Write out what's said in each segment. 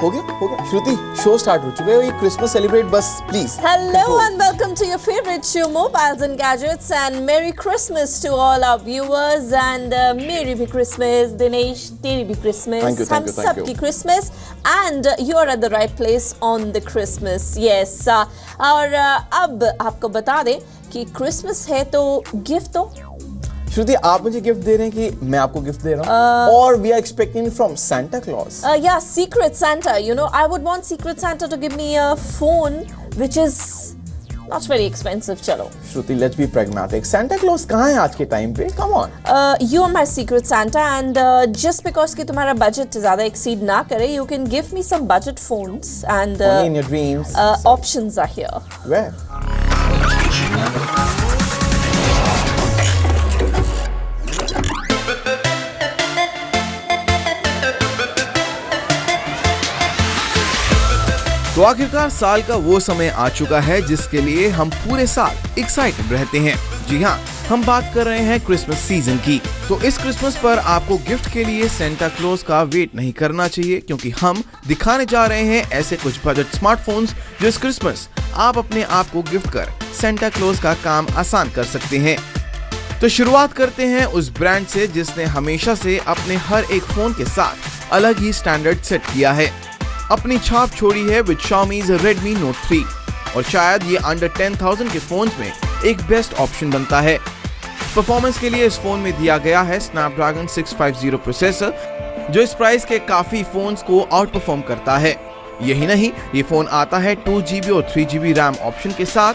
हो गया श्रुति, show start हो चुका है, ये क्रिसमस सेलिब्रेट बस please. Hello and welcome to your favorite show Mobiles and Gadgets, and Merry Christmas to all our viewers, and Merry भी Christmas Dinesh, तेरी भी Christmas, हम सब की Christmas, and you are at the right place on the Christmas. Yes, और अब आपको बता दें कि Christmas है तो गिफ्ट तो श्रुति, आप मुझे गिफ्ट दे रहे हैं कि मैं आपको गिफ्ट दे रहा हूँ, और we are expecting from Santa Claus. Yeah, Secret Santa. You know, I would want Secret Santa to give me a phone which is not very expensive. चलो. श्रुति, let's be pragmatic. Santa Claus कहाँ है आज के time पे? Come on. You are my Secret Santa, and just because कि तुम्हारा budget ज़्यादा exceed ना करे, you can give me some budget phones, and only in your dreams. Options are here. Where? तो आखिरकार साल का वो समय आ चुका है जिसके लिए हम पूरे साल एक्साइटेड रहते हैं. जी हाँ, हम बात कर रहे हैं क्रिसमस सीजन की. तो इस क्रिसमस पर आपको गिफ्ट के लिए सेंटा क्लॉज का वेट नहीं करना चाहिए, क्योंकि हम दिखाने जा रहे हैं ऐसे कुछ बजट स्मार्टफोन्स जो इस क्रिसमस आप अपने आप को गिफ्ट कर सेंटा क्लॉज का काम आसान कर सकते हैं. तो शुरुआत करते हैं उस ब्रांड से जिसने हमेशा से अपने हर एक फोन के साथ अलग ही स्टैंडर्ड सेट किया है, अपनी छाप छोड़ी है विद Xiaomi's Redmi Note 3, और शायद ये अंडर 10,000 के फोन्स में एक बेस्ट ऑप्शन बनता है. परफॉर्मेंस के लिए इस फोन में दिया गया है Snapdragon 650 प्रोसेसर, जो इस प्राइस के काफी फोन्स को आउट परफॉर्म करता है. यही नहीं, ये फोन आता है 2GB और 3GB रैम ऑप्शन के साथ,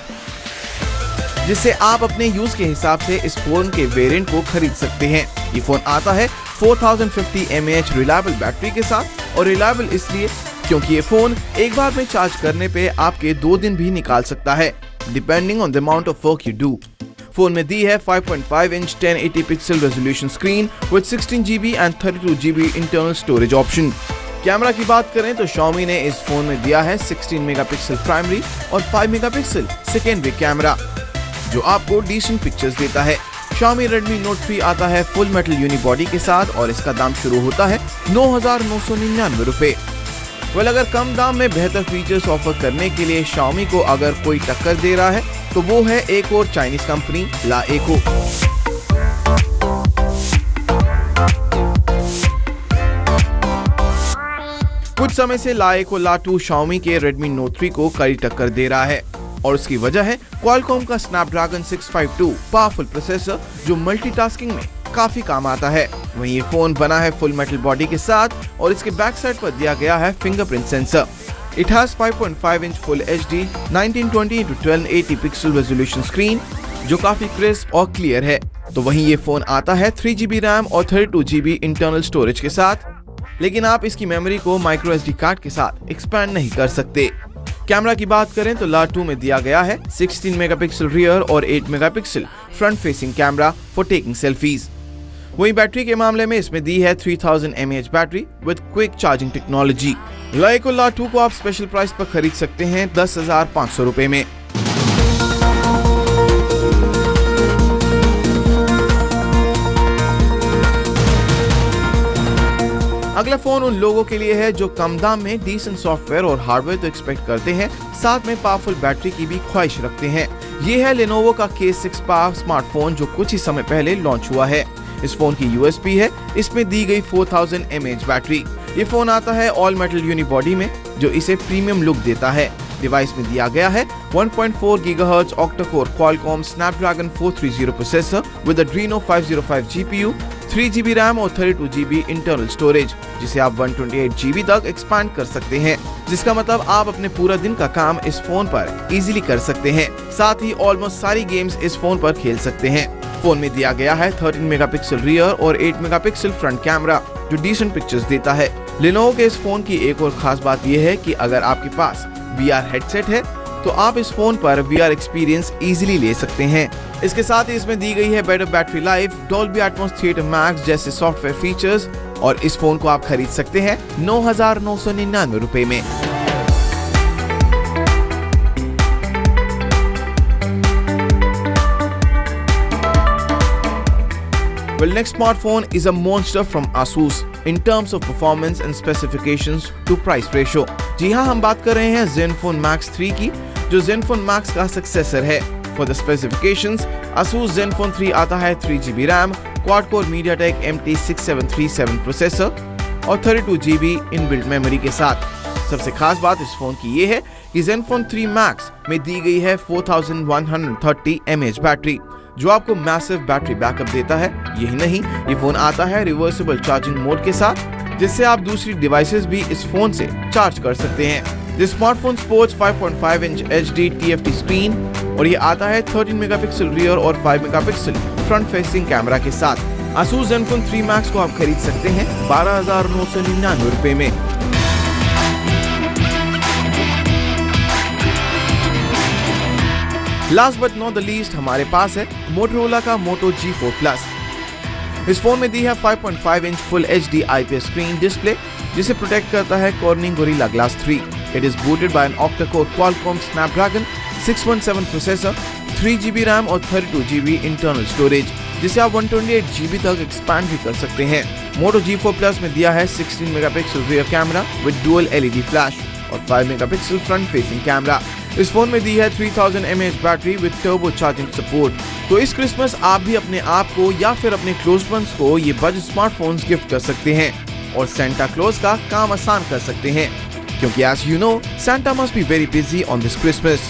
जिससे आप अपने यूज के हिसाब से इस फोन के वेरिएंट को खरीद सकते हैं. ये फोन आता है 4050 mAh रिलायबल बैटरी के साथ, और रिलायबल इसलिए क्योंकि ये फोन एक बार में चार्ज करने पे आपके 2 दिन भी निकाल सकता है, depending on the amount of work you do. Phone में दी है 5.5 inch 1080 pixel resolution screen with 16GB and 32GB internal storage option. Camera की बात करें तो Xiaomi ने इस फोन में दिया है 16 मेगापिक्सल प्राइमरी और 5 मेगापिक्सल सेकेंडरी कैमरा, जो आपको डिसेंट पिक्चर्स देता है. Xiaomi Redmi Note 3 आता है फुल मेटल यूनिबॉडी के साथ, और इसका दाम शुरू होता है 9,999 रुपए. अगर कम दाम में बेहतर फीचर्स ऑफर करने के लिए Xiaomi को अगर कोई टक्कर दे रहा है तो वो है एक और चाइनीज कंपनी लाएको. कुछ समय से लाएको ला2 Xiaomi के Redmi Note 3 को कड़ी टक्कर दे रहा है, और उसकी वजह है Qualcomm का Snapdragon 652 पावरफुल प्रोसेसर, जो मल्टीटास्किंग में काफी काम आता है. वहीं ये फोन बना है फुल मेटल बॉडी के साथ, और इसके बैक साइड पर दिया गया है fingerprint sensor. It has 5.5 inch full HD 1920x1280 pixel resolution screen, जो काफी क्रिस्प और क्लियर है. तो वहीं ये फोन आता है 3GB रैम और 32GB इंटरनल स्टोरेज के साथ, लेकिन आप इसकी मेमोरी को माइक्रो SD कार्ड के साथ एक्सपैंड नहीं कर सकते. कैमरा की बात करें तो ला2 में दिया गया है 16 मेगापिक्सल रियर और 8 megapixel front facing camera for taking selfies. वहीं बैटरी के मामले में इसमें दी है 3000 mAh battery with quick charging technology. लाएको ला2 को आप स्पेशल प्राइस पर खरीद सकते हैं 10,500 रुपए में. अगला फोन उन लोगों के लिए है जो कम दाम में डिसेंट सॉफ्टवेयर और हार्डवेयर तो एक्सपेक्ट करते हैं, साथ में पावरफुल बैटरी की भी ख्वाहिश रखते हैं. ये है Lenovo का K6 Power स्मार्टफोन, जो कुछ ही समय पहले लॉन्च हुआ है. इस फोन की USP है इसमें दी गई 4000 mAh बैटरी. ये फोन आता है ऑल मेटल यूनिबॉडी में, जो इसे प्रीमियम लुक देता है. डिवाइस में दिया गया है 1.4 GHz octa-core Qualcomm Snapdragon 430 processor with Adreno 505 GPU, 3GB RAM और 32GB इंटरनल स्टोरेज, जिसे आप 128GB तक एक्सपैंड कर सकते हैं, जिसका मतलब आप अपने पूरा दिन का काम इस फोन पर इजीली कर सकते हैं. साथ ही ऑलमोस्ट सारी गेम्स इस फोन पर खेल सकते हैं. फोन में दिया गया है 13 मेगापिक्सल रियर और 8 मेगापिक्सल फ्रंट कैमरा, जो डिसेंट पिक्चर्स देता है. Lenovo के इस फोन की एक और खास बात यह है कि अगर आपके पास VR हेडसेट है तो आप इस फोन पर VR एक्सपीरियंस इजीली ले सकते हैं. इसके साथ ही इसमें दी गई है better battery life, Dolby Atmos theatre max जैसे सॉफ्टवेयर फीचर्स, और इस फोन को आप खरीद सकते हैं 9,999 रुपए में. Well, next smartphone is a monster from Asus. in terms of performance and specifications to price ratio। जी हाँ, हम बात कर रहे हैं Zenfone Max 3 की, जो Zenfone Max का सक्सेसर है। For the specifications, Asus Zenfone 3 आता है 3GB RAM, quad-core MediaTek MT6737 processor और 32GB इनबिल्ट मेमोरी के साथ। सबसे खास बात इस फोन की ये है कि Zenfone 3 Max में दी गई है 4130 mAh बैटरी, जो आपको मैसिव बैटरी बैकअप देता है। यही नहीं, ये फोन आता है रिवर्सिबल चार्जिंग मोड के साथ, जिससे आप दूसरी डिवाइसेस भी इस फोन से चार्ज कर सकते हैं। This smartphone sports 5.5 inch HD TFT screen और ये आता है 13 मेगापिक्सल रियर और 5 मेगापिक्सल फ्रंट फेसिंग कैमरा के साथ। Asus Zenfone 3 Max को आप खरीद सकते हैं 12,999 रुपए में। Last but not the least हमारे पास है Motorola का Moto G4 Plus। इस फोन में दी है 5.5 inch full HD IPS screen display, जिसे प्रोटेक्ट करता है Corning Gorilla Glass 3। It is booted by an octa-core Qualcomm Snapdragon 617 processor, 3GB RAM और 32GB इंटरनल स्टोरेज, जिसे आप 128GB तक एक्सपैंड भी कर सकते हैं। Moto G4 Plus में दिया है 16 megapixel rear camera with dual LED flash और 5 मेगापिक्सल फ्रंट फेसिंग कैमरा। इस फोन में दी है 3000 mAh battery with turbo charging support. तो इस क्रिसमस आप भी अपने आप को या फिर अपने क्लोज वंस को ये बजट स्मार्टफोन्स गिफ्ट कर सकते हैं और सेंटा क्लॉज का काम आसान कर सकते हैं, क्योंकि as you know, Santa must be very busy on this Christmas।